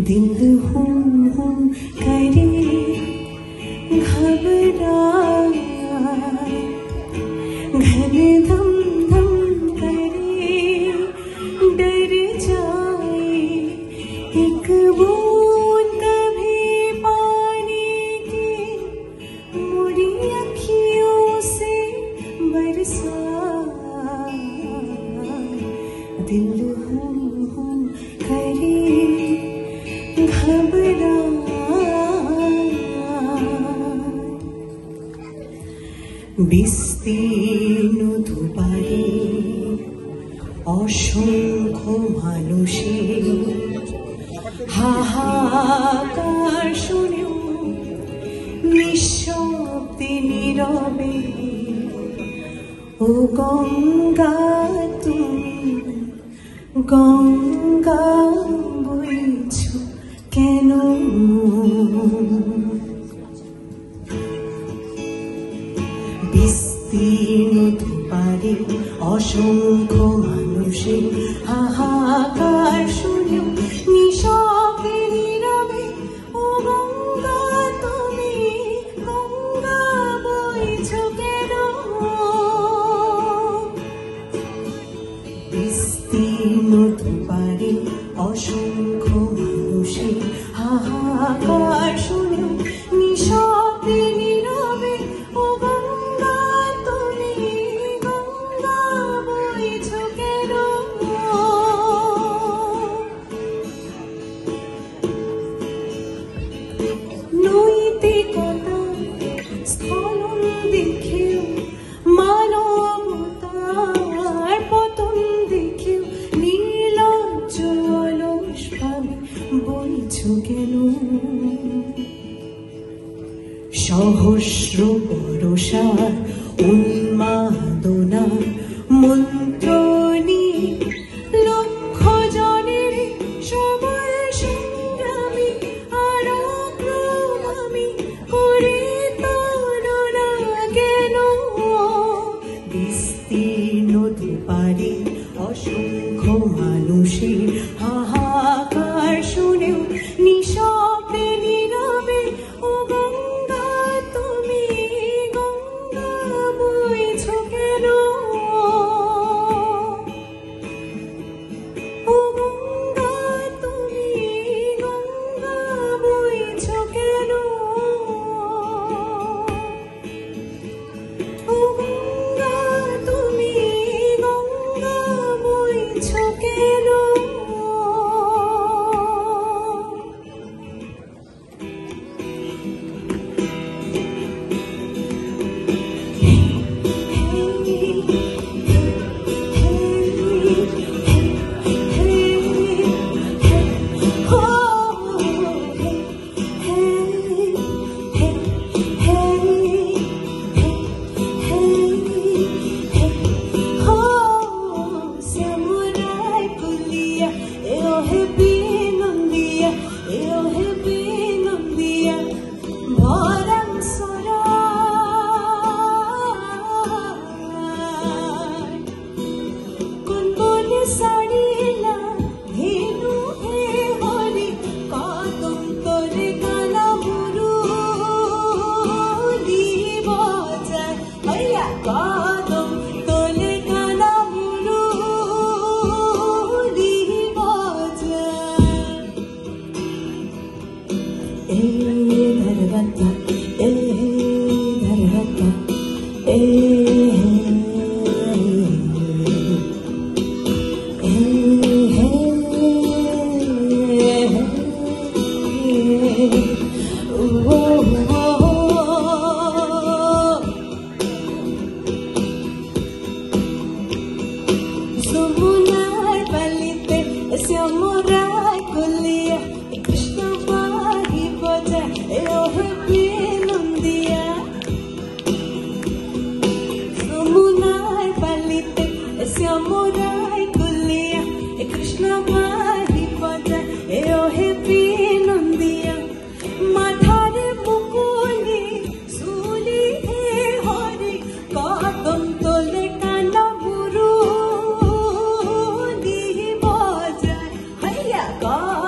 दिल हुम करे घबराया, घर दम दम करे डर जाए, एक बूंद भी पानी की मुड़ी अखियों से बरसा। दिल हुम करे घबरा। বিস্তীর্ণ দুপারে অসংখ্য মানুষের হাহাকার শুনেও নিঃশব্দে নীরবে ও গঙ্গা তুমি গঙ্গা বইছ কেন? বিস্তীর্ণ দুপারে অসংখ্য মানুষের হাহাকার শুনেও নিঃশব্দে নীরবে ও গঙ্গা তুমি গঙ্গা বইছ কেন? বিস্তীর্ণ দুপারে অসংখ্য মানুষের হাহাকার শুনেও নিঃশব্দে নীরবে ও গঙ্গা তুমি গঙ্গা বইছ কেন? নৈতিকতা স্খলন দেখেও মানবতার পতন দেখেও নির্লজ্জ অলস ভাবে বইছ কেন? সহস্র বরষার উন্মাদনা মন্ত্র নিয়ে লক্ষ জনের সবার সংগ্রামী আর অগ্রগামী করে তরুণা কেন? বিস্তীর্ণ দুপারে অসংখ্য মানুষের হাহাকার শুনেও নিঃশব্দে নীরবে ও গঙ্গা তুমি গঙ্গা বইছ কেন? ও গঙ্গা তুমি গঙ্গা বইছ কেন? ও গঙ্গা তুমি গঙ্গা বইছ কেন? যমুনার বালিতে শ্যামরায় কলিয়া কৃষ্ণ বাহি বজায় ওহে নন্দিয়া। যমুনার বালিতে শ্যামরায় কলিয়া কৃষ্ণ বাহি বজায় ওহে নন্দিয়া। মাথার মুকুলি চুলি হরি কদম তোলে কানা মুরু God.